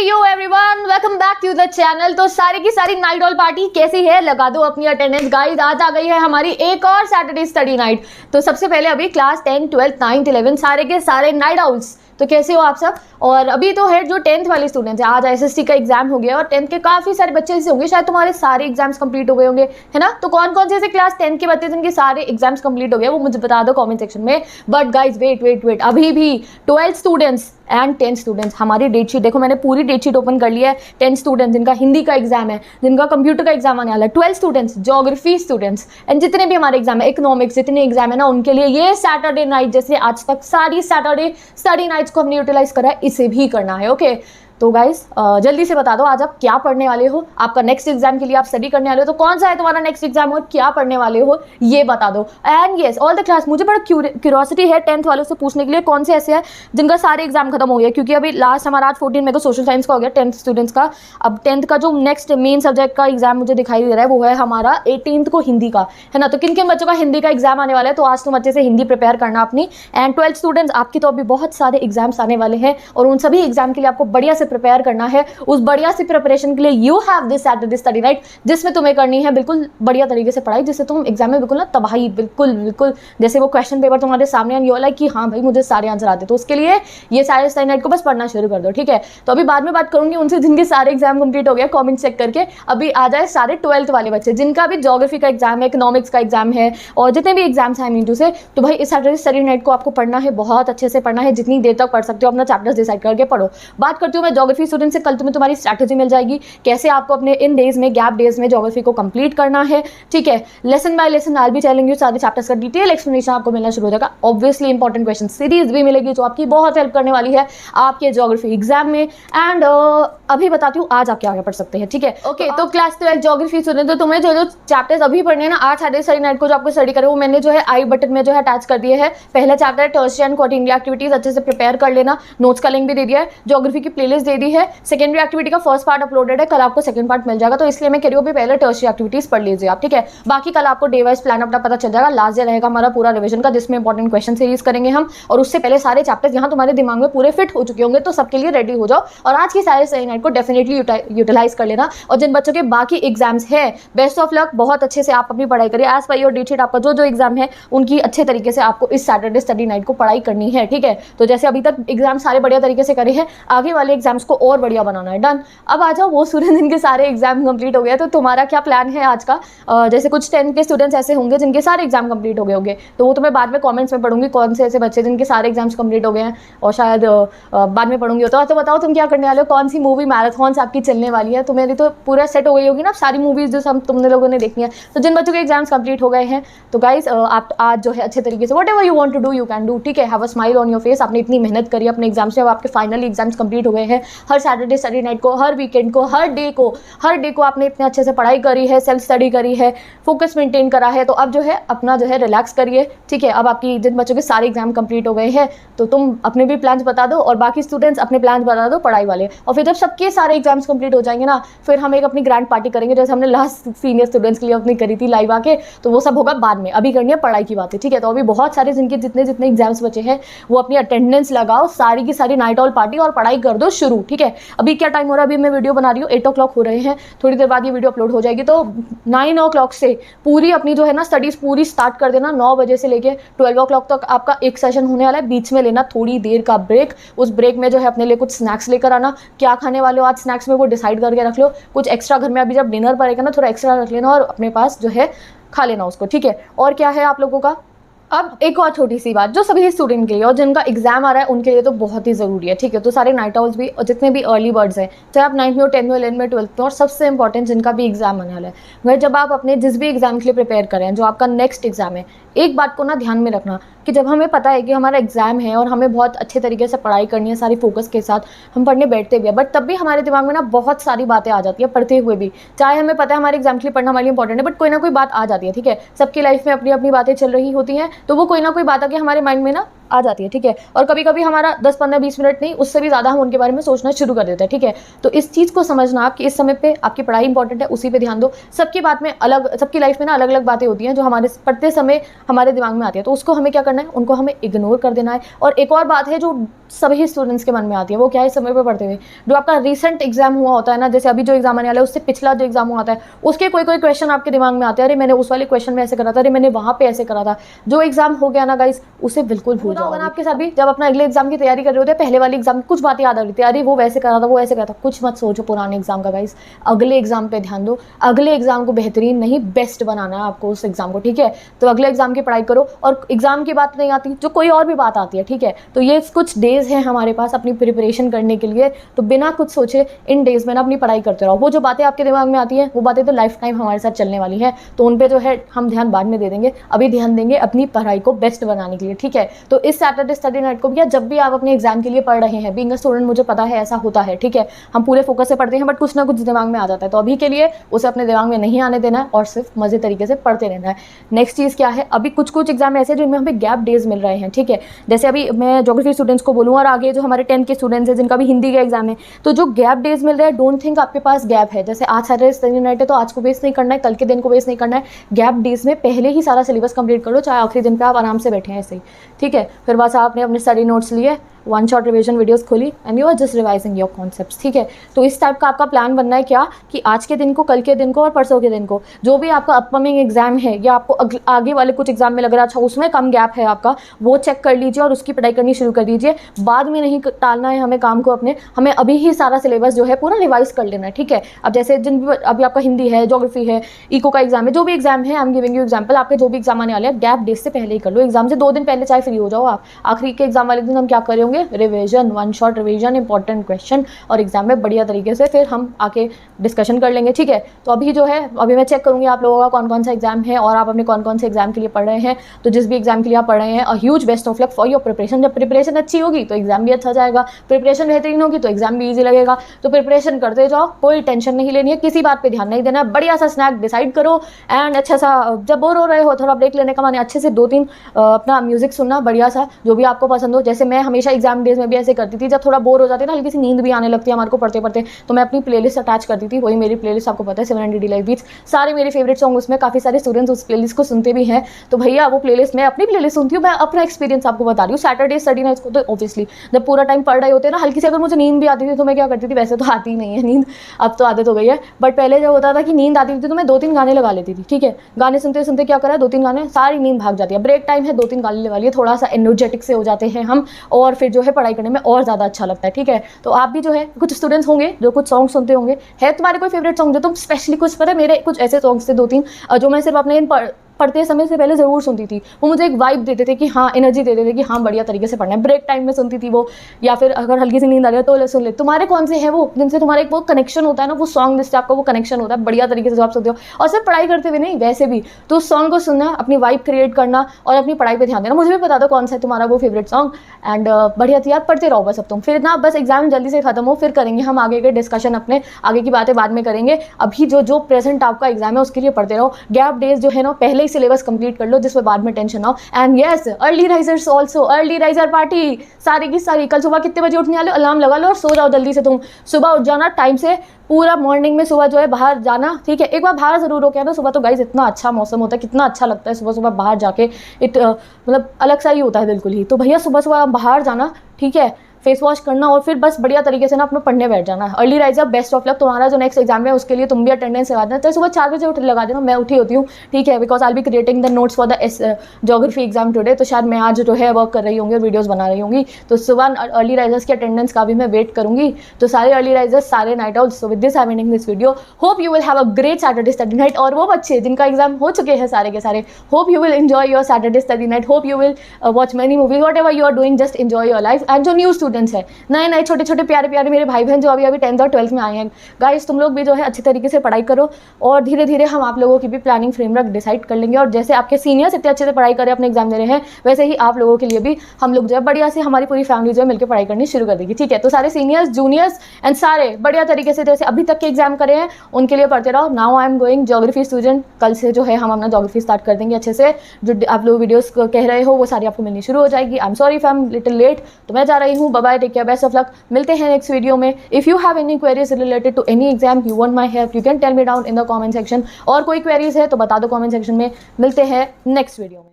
Yo everyone, welcome back to the channel. तो सारी की सारी नाइट ऑल पार्टी कैसी है, लगा दो अपनी अटेंडेंस। गाइस, आज आ गई है हमारी एक और सैटरडे स्टडी नाइट। तो सबसे पहले अभी क्लास 10, 12, 9, 11 सारे के सारे नाइट आउट्स, तो कैसे हो आप सब। और अभी तो है जो 10th वाले स्टूडेंट्स हैं, आज एसएसटी का एग्जाम हो गया और 10th के काफी सारे बच्चे ऐसे होंगे, शायद तुम्हारे सारे एग्जाम्स कंप्लीट हो गए होंगे, है ना। तो कौन कौन से ऐसे क्लास 10th के बच्चे जिनके सारे एग्जाम्स कंप्लीट हो गए वो मुझे बता दो कमेंट सेक्शन में। बट गाइज वेट, अभी भी 12 स्टूडेंट्स एंड 10 स्टूडेंट्स, हमारी डेट शीट देखो, मैंने पूरी डेट शीट ओपन कर लिया है। 10 स्टूडेंट्स जिनका हिंदी का एग्जाम है, जिनका कंप्यूटर का एग्जाम आने वाला है, 12 स्टूडेंट्स, ज्योग्राफी स्टूडेंट्स एंड जितने भी हमारे एग्जाम है, इकोनॉमिक्स जितने एग्जाम है ना, उनके लिए ये सैटरडे नाइट, जैसे आज तक सारी सैटरडे स्टडी नाइट्स को हमने यूटिलाइज करा है, इसे भी करना है। ओके तो गाइस जल्दी से बता दो आज आप क्या पढ़ने वाले हो, आपका नेक्स्ट एग्जाम के लिए आप स्टडी करने वाले हो, तो कौन सा है तुम्हारा नेक्स्ट एग्जाम और क्या पढ़ने वाले हो ये बता दो। And yes all the class, मुझे बड़ा क्यूरियोसिटी है 10th वालों से पूछने के लिए कौन से ऐसे हैं जिनका सारे एग्जाम खत्म हो गया, क्योंकि अभी लास्ट हमारा आज 14 मई को सोशल साइंस का हो गया 10th स्टूडेंट्स का। अब 10th का जो नेक्स्ट मेन सब्जेक्ट का एग्जाम मुझे दिखाई दे रहा है वो है हमारा 18th को हिंदी का, है ना। तो किन किन बच्चों का हिंदी का एग्जाम आने वाला है, तो आज तुम अच्छे से हिंदी प्रिपेयर करना अपनी। एंड 12 स्टूडेंट्स, आपकी तो अभी बहुत सारे एग्जाम्स आने वाले हैं और उन सभी एग्जाम के लिए आपको बढ़िया से प्रिपेयर करना है। उस बढ़िया सी प्रिपरेशन के लिए you have this Saturday study night, जिसमें तुम्हें करनी है बिल्कुल बढ़िया तरीके से पढ़ाई, जिससे तुम एग्जाम में बिल्कुल ना तबाही, बिल्कुल जैसे वो क्वेश्चन पेपर तुम्हारे सामने एंड यू आर लाइक कि हाँ भाई मुझे सारे आंसर आते। तो उसके लिए ये सारे स्टडी नाइट को बस पढ़ना शुरू कर दो, ठीक है। तो अभी बाद में बात करूंगी उनसे जिनके सारे एग्जाम कंप्लीट हो गया, कमेंट चेक करके। अभी आ जाए सारे 12th वाले बच्चे जिनका भी ज्योग्राफी का एग्जाम है, इकोनॉमिक्स का एग्जाम है और जितने भी एग्जाम्स हैं मीनू से, तो भाई इस सैटरडे स्टडी नाइट को आपको पढ़ना है, बहुत अच्छे से पढ़ना है, जितनी देर तक पढ़ सकते हो अपना चैप्टर्स डिसाइड करके पढ़ो। बात करती हूँ मैं ज्योग्राफी स्टूडेंट से, कल तुम्हें तुम्हारी स्ट्रैटेजी मिल जाएगी कैसे आपको अपने इन डेज में, गैप डेज में ज्योग्राफी को कंप्लीट करना है, ठीक है। लेसन बाय लेसन आई भी टेलिंग यू, सारे चैप्टर्स का डिटेल एक्सप्लेनेशन आपको मिलना शुरू हो जाएगा। ऑब्वियसली इंपॉर्टेंट क्वेश्चन सीरीज भी मिलेगी जो आपकी बहुत हेल्प करने वाली है आपके ज्योग्राफी एग्जाम में। एंड अभी बताती हूँ आज आप क्या क्या पढ़ सकते हैं, ठीक है। ओके तो क्लास 12 ज्योग्राफी स्टूडेंट, तो तुम्हें जो चैप्टर्स अभी पढ़ने हैं ना आज सैटरडे स्टडी नाइट को जो आपको स्टडी करें, वो मैंने जो है आई बटन में जो है अटैच कर दिए है। पहला चैप्टर है टर्शियरी एंड क्वार्टरनरी एक्टिविटीज, अच्छे से प्रिपेयर कर लेना, नोट्स का लिंक भी दे दिया है, ज्योग्राफी की प्लेलिस्ट दे दी है, सेकेंडरी एक्टिविटी का फर्स्ट पार्ट अपलोडेड है, कल आपको सेकंड पार्ट मिल जाएगा, तो इसलिए मैं कह रही हूँ पहले टर्शियरी एक्टिविटीज पढ़ लीजिए आप, ठीक है। बाकी कल आपको डे वाइज प्लान अपना पता चल जाएगा। लास्ट डे रहेगा हमारा पूरा रिवीजन का, जिसमें इंपॉर्टेंट क्वेश्चन सीरीज करेंगे हम, और उससे पहले सारे चैप्टर्स यहाँ तुम्हारे दिमाग में पूरे फिट हो चुके होंगे, तो सबके लिए रेडी हो जाओ और आज की सारे स्टडी नाइट को डेफिनेटली यूटिलाइज कर लेना। और जिन बच्चों के बाकी एग्जाम्स है, बेस्ट ऑफ लक, बहुत अच्छे से आप अपनी पढ़ाई करिए। As per your date sheet आपका जो एग्जाम है उनकी अच्छे तरीके से आपको इस सैटरडे स्टडी नाइट को पढ़ाई करनी है, ठीक है। तो जैसे अभी तक एग्जाम सारे बढ़िया तरीके से करे हैं, आगे वाले एग्जाम्स को और बढ़िया बनाना है, डन। अब आ जाओ वो स्टूडेंट जिनके सारे एग्जाम कंप्लीट हो गया, तो तुम्हारा क्या प्लान है आज का। जैसे कुछ 10 के स्टूडेंट्स ऐसे होंगे जिनके सारे एग्जाम कंप्लीट हो गए होंगे, तो वो तो मैं बाद में कमेंट्स में पढ़ूंगी कौन से ऐसे बच्चे जिनके सारे एग्जाम्स कंप्लीट हो गए हैं, और शायद बाद में पढ़ूंगी। तो बताओ तुम क्या करने वाले हो, कौन सी मूवी मैराथन आपकी चलने वाली है। तो मेरी तो पूरा सेट हो गई होगी ना सारी मूवीज जो सब तुमने लोगों ने देखनी है। तो जिन बच्चों के एग्जाम्स कंप्लीट हो गए हैं, तो गाइस आप आज जो है अच्छे तरीके से whatever you want to do you can do, ठीक है। Have a smile on your face, आपने इतनी मेहनत करी अपने एग्जाम्स से, अब आपके फाइनली एग्जाम्स कंप्लीट हो गए हैं। हर सैटरडे स्टडी नाइट को, हर वीकेंड को, हर डे को आपने इतने अच्छे से पढ़ाई करी है, सेल्फ स्टडी करी है, फोकस मेंटेन करा है, तो अब जो है अपना जो है रिलैक्स करिए, ठीक है। अब आपकी जिन बच्चों के सारे एग्जाम कंप्लीट हो गए हैं, तो तुम अपने भी प्लान्स बता दो और बाकी स्टूडेंट्स अपने प्लान्स बता दो पढ़ाई वाले। और फिर जब सबके सारे एग्जाम्स कंप्लीट हो जाएंगे ना, फिर हम एक अपनी ग्रैंड पार्टी करेंगे, जैसे हमने लास्ट सीनियर स्टूडेंट्स के लिए अपनी करी थी लाइव आके। तो वो सब होगा बाद में, अभी करनी है पढ़ाई की बातें, ठीक है। तो अभी बहुत सारे जिनके जितने एग्जाम्स बचे हैं वो अपनी अटेंडेंस लगाओ, सारी की सारी नाइट ऑल पार्टी और पढ़ाई कर दो शुरू, ठीक है। अभी क्या टाइम हो रहा है, अभी मैं वीडियो बना रही हूँ 8 o'clock हो रहे हैं, थोड़ी देर बाद ये वीडियो अपलोड हो जाएगी। तो 9 o'clock से पूरी अपनी जो है ना स्टडीज पूरी स्टार्ट कर देना। 9 बजे से लेके 12 o'clock तक आपका एक सेशन होने वाला है, बीच में लेना थोड़ी देर का ब्रेक। उस ब्रेक में जो है अपने लिए कुछ स्नैक्स लेकर आना, क्या खाने वाले हो आज स्नैक्स में वो डिसाइड करके रख लो। कुछ एक्स्ट्रा घर में अभी जब डिनर पड़ेगा ना, थोड़ा एक्स्ट्रा रख लेना और अपने पास जो है खा लेना उसको, ठीक है। और क्या है आप लोगों का, अब एक और छोटी सी बात जो सभी स्टूडेंट के लिए और जिनका एग्जाम आ रहा है उनके लिए तो बहुत ही ज़रूरी है, ठीक है। तो सारे नाइट आउल्स भी और जितने भी अर्ली बर्ड्स हैं, चाहे आप 9th में हो, 10th में, 11th में, 12th में, और सबसे इंपॉर्टेंट जिनका भी एग्जाम आने वाला है, वह जब आप अपने जिस भी एग्जाम के लिए प्रिपेयर करें, जो आपका नेक्स्ट एग्जाम है, एक बात को ना ध्यान में रखना कि जब हमें पता है कि हमारा एग्जाम है और हमें बहुत अच्छे तरीके से पढ़ाई करनी है, सारी फोकस के साथ हम पढ़ने बैठते भी हैं, बट तब भी हमारे दिमाग में ना बहुत सारी बातें आ जाती है पढ़ते हुए भी। चाहे हमें पता है हमारे एग्जाम के लिए पढ़ना हमारे लिए इंपॉर्टेंट है, बट कोई ना कोई बात आ जाती है, ठीक है। सबकी लाइफ में अपनी अपनी बातें चल रही होती हैं, तो वो कोई ना कोई बात आके हमारे माइंड में ना आ जाती है, ठीक है। और कभी कभी हमारा 10-15-20 मिनट नहीं, उससे भी ज़्यादा हम उनके बारे में सोचना शुरू कर देते हैं, ठीक है। तो इस चीज़ को समझना आप कि इस समय पे आपकी पढ़ाई इंपॉर्टेंट है, उसी पे ध्यान दो। सबकी बात में अलग, सबकी लाइफ में ना अलग अलग बातें होती हैं जो हमारे पढ़ते समय हमारे दिमाग में आती है, तो उसको हमें क्या करना है, उनको हमें इग्नोर कर देना है। और एक और बात है जो सभी स्टूडेंट्स के मन में आती है, वो क्या है, इस समय पे पढ़ते हुए जो आपका रिसेंट एग्जाम हुआ होता है ना, जैसे अभी जो एग्जाम आने वाला है उससे पिछला जो एग्जाम हुआ होता है, उसके कोई कोई क्वेश्चन आपके दिमाग में आते हैं, अरे मैंने उस वाले क्वेश्चन में ऐसे करा था, अरे मैंने वहाँ पे ऐसे करा था। जो एग्जाम हो गया ना गाइस, उसे बिल्कुल भूल जाओ। आपके साथ भी जब अपना अगले एग्जाम की तैयारी कर रहे होते हैं, पहले वाले एग्जाम कुछ बातें याद आ रही थी, अरे वो वैसे करा था, वो ऐसे करा था, कुछ मत सोचो पुराने एग्जाम का गाइस, अगले एग्जाम पे ध्यान दो। अगले एग्जाम को बेहतरीन नहीं बेस्ट बनाना है आपको उस एग्जाम को, ठीक है। तो अगले एग्जाम की पढ़ाई करो, और एग्जाम की बात नहीं आती जो कोई और भी बात आती है, ठीक है। तो ये कुछ डेज हैं हमारे पास अपनी प्रिपरेशन करने के लिए, तो बिना कुछ सोचे इन डेज में ना अपनी पढ़ाई करते रहो। वो जो बातें आपके दिमाग में आती हैं, वो बातें तो लाइफ टाइम हमारे साथ चलने वाली हैं, तो उन पे जो है हम ध्यान बाद में दे देंगे, अभी ध्यान देंगे अपनी पढ़ाई को बेस्ट बनाने के लिए, ठीक है। तो इस सैटरडे स्टडी नाइट को भी, या जब भी आप अपने एग्जाम के लिए पढ़ रहे हैं, बीइंग अ स्टूडेंट मुझे पता है ऐसा होता है, ठीक है। हम पूरे फोकस से पढ़ते हैं, बट कुछ ना कुछ दिमाग में आ जाता है, तो अभी के लिए उसे अपने दिमाग में नहीं आने देना है और सिर्फ मजे तरीके से पढ़ते रहना है। नेक्स्ट चीज़ क्या है, अभी कुछ कुछ एग्जाम ऐसे जिनमें हमें गैप डेज मिल रहे हैं, ठीक है। जैसे अभी मैं ज्योग्राफी स्टूडेंट्स को बोलूँ, और आगे जो हमारे 10th के स्टूडेंट्स हैं जिनका भी हिंदी का एग्जाम है, तो जो गैप डेज मिल रहे हैं, डोंट थिंक आपके पास गैप है। जैसे आज सैटरडे स्टडी नाइट है, तो आज को वेस्ट नहीं करना है, कल के दिन को वेस्ट नहीं करना है। गैप डेज में पहले ही सारा सिलेबस कंप्लीट कर लो, चाहे आखिरी दिन पे आप आराम से बैठे हैं ऐसे ही, ठीक है। फिर बस आपने अपने स्टडी नोट्स लिए, वन शॉट रिवीजन वीडियोस खोली, and you are just revising your concepts, ठीक है। तो इस टाइप का आपका प्लान बनना है क्या, कि आज के दिन को, कल के दिन को और परसों के दिन को, जो भी आपका अपकमिंग एग्जाम है या आपको आगे वाले कुछ एग्जाम में लग रहा है अच्छा उसमें कम गैप है आपका, वो चेक कर लीजिए और उसकी पढ़ाई करनी शुरू कर दीजिए। बाद में नहीं टालना है हमें काम को अपने, हमें अभी ही सारा सिलेबस जो है पूरा रिवाइज कर लेना है, ठीक है। अब जैसे जिन भी अभी आपका हिंदी है, ज्योग्राफी है, इको का एग्जाम है, जो भी एग्जाम है, I am giving you example, आपके जो भी एग्जाम आने वाले हैं, गैप डेज से पहले ही कर लो। एग्जाम से 2 दिन पहले चाहे फ्री हो जाओ आप, आखिरी के एग्जाम वाले दिन हम क्या करेंगे, revision, one shot revision, important question, और एग्जाम में बढ़िया तरीके से फिर हम आके डिस्कशन कर लेंगे, ठीक है। तो अभी जो है, अभी मैं चेक करूंगी आप लोगों का कौन कौन सा एग्जाम है और आप अपने कौन कौन से एग्जाम के लिए पढ़ रहे हैं। तो जिस भी एग्जाम के लिए आप पढ़ रहे हैं, a huge best of luck for your preparation. जब प्रिपरेशन अच्छी होगी तो एग्जाम भी अच्छा जाएगा, प्रिपरेशन बेहतरीन होगी तो एग्जाम भी ईजी लगेगा। तो प्रिपरेशन करते जाओ, कोई टेंशन नहीं लेनी है, किसी बात पर ध्यान नहीं देना, बढ़िया सा स्नैक डिसाइड करो, एंड अच्छा सा, जब बोर हो रहे हो थोड़ा ब्रेक लेने का माने अच्छे से 2-3 अपना म्यूजिक सुनना बढ़िया सा, जो भी आपको पसंद हो। जैसे मैं हमेशा एग्जाम डेज में भी ऐसे करती थी, जब थोड़ा बोर हो जाते ना, हल्की सी नींद भी आने लगती है हमारे को पढ़ते पढ़ते, तो मैं अपनी प्लेलिस्ट अटैच करती थी। वही मेरी प्लेलिस्ट आपको पता है, 700 लाइफ बीट्स, सारे मेरे फेवरेट सॉन्ग उसमें, काफ़ी सारे स्टूडेंट्स उस प्लेलिस्ट को सुनते भी हैं। तो भैया वो प्लेलिस्ट, मैं अपनी प्लेलिस्ट सुनती हूँ, मैं अपना एक्सपीरियंस आपको बता रही हूँ। सैटरडे स्टडी नाइट्स को तो ऑब्वियसली जब पूरा टाइम पढ़ रहे होते हैं ना, हल्की से अगर मुझे नींद भी आती थी तो मैं क्या करती थी, वैसे तो आती ही नहीं है नींद, अब तो आदत हो गई है, बट पहले जब होता था कि नींद आती थी तो मैं 2-3 गाने लगा लेती थी, ठीक है। गाने सुनते सुनते क्या करा, 2-3 गाने, सारी नींद भाग जाती है। ब्रेक टाइम है, 2-3 गाने लगा लिए, थोड़ा सा एनर्जेटिक से हो जाते हैं हम, और फिर जो है पढ़ाई करने में और ज़्यादा अच्छा लगता है, ठीक है। तो आप भी जो है, कुछ स्टूडेंट्स होंगे जो कुछ सॉन्ग सुनते होंगे, है तुम्हारे कोई फेवरेट सॉन्ग जो तुम स्पेशली, कुछ पता है मेरे कुछ ऐसे सॉन्ग्स थे 2-3 जो मैं सिर्फ अपने पढ़ते समय से पहले ज़रूर सुनती थी। वो मुझे एक वाइब देते थे कि हाँ, एनर्जी देते थे कि हाँ बढ़िया तरीके से पढ़ना है। ब्रेक टाइम में सुनती थी वो, या फिर अगर हल्की सी नींद आ रही है तो सुन ले। तुम्हारे कौन से हैं वो जिनसे तुम्हारा एक वो कनेक्शन होता है ना, वो सॉन्ग जिससे आपका वो कनेक्शन होता है बढ़िया तरीके से जो आप सुनते हो, और सिर्फ पढ़ाई करते हुए नहीं, वैसे भी तो उस सॉन्ग को सुनना, अपनी वाइब क्रिएट करना और अपनी पढ़ाई पर ध्यान देना। मुझे भी पता था कौन सा है तुम्हारा वो फेवरेट सॉन्ग, एंड बढ़िया थी यार, पढ़ते रहो बस। अब तुम फिर ना बस एग्जाम जल्दी से खत्म हो, फिर करेंगे हम आगे के डिस्कशन, अपने आगे की बातें बाद में करेंगे। अभी जो प्रेजेंट आपका एग्जाम है उसके लिए पढ़ते रहो। गैप डेज जो है ना, पहले ही सिलेबस कंप्लीट कर लो, जिसमें बाद में टेंशन ना हो। And yes, early risers also, early riser party सारी की सारी, कल सुबह कितने बजे उठने वाले, अलार्म लगा लो और सो जाओ जल्दी से। तुम सुबह उठ जाना टाइम से, पूरा मॉर्निंग में सुबह जो है बाहर जाना, ठीक है। एक बार बाहर जरूर हो के आना सुबह, तो गाइस इतना अच्छा मौसम होता है, कितना अच्छा लगता है सुबह सुबह बाहर जाके, मतलब अलग सा ही होता है बिल्कुल ही। तो भैया सुबह सुबह बाहर जाना, ठीक है, फेस वॉश करना और फिर बस बढ़िया तरीके से ना अपना पढ़ने बैठ जाना। Early riser, best of luck. तुम्हारा जो नेक्स्ट एग्जाम है उसके लिए तुम भी अटेंडेंस लगा देना, तो सुबह 4 बजे उठ लगा देना। मैं उठी होती हूँ, ठीक है, because I be creating the notes for the geography exam today, तो शायद मैं आज जो है वर्क कर रही होंगी और वीडियोस बना रही होंगी, तो सुबह अर्ली राइजर्स की अटेंडेंस का भी मैं वेट करूंगी। तो सारे अर्ली राइजर्स, सारे night outs, so with this I am ending this video. Hope you will have a great Saturday study night. और वो बच्चे जिनका एग्जाम हो चुके हैं सारे के सारे, hope you will enjoy your Saturday study night, hope you will watch many movies, whatever you are doing, just enjoy your life. And जो न्यू स्टूडेंट्स हैं, नए नए छोटे छोटे प्यारे प्यारे मेरे भाई बहन जो अभी अभी 10th और 12th में आए हैं। गाइस तुम लोग भी जो है अच्छी तरीके से पढ़ाई करो और धीरे धीरे हम आप लोगों की भी प्लानिंग फ्रेमवर्क डिसाइड कर लेंगे। और जैसे आपके सीनियर्स इतने अच्छे से पढ़ाई कर रहे हैं, अपने एग्जाम दे रहे हैं, वैसे ही आप लोगों के लिए भी हम लोग जो है बढ़िया से हमारी पूरी फैमिली जो है मिलकर पढ़ाई करनी शुरू कर देगी। ठीक है, तो सारे सीनियर्स जूनियर्स एंड सारे बढ़िया तरीके से जैसे अभी तक के एग्जाम करे हैं उनके लिए पढ़ते रहो। Now I am going geography student, कल से जो है हम अपना ज्योग्राफी स्टार्ट कर देंगे अच्छे से। जो आप लोग वीडियोस कह रहे हो वो सारी आपको मिलनी शुरू हो जाएगी। I am sorry if I am little late, तो मैं जा रही हूँ। Bye bye, take care, best of luck. मिलते हैं नेक्स्ट वीडियो में। If you have any queries related to any exam, you want my help, you can tell me down in the comment section. और कोई queries है तो बता दो comment section में। मिलते हैं नेक्स्ट वीडियो में।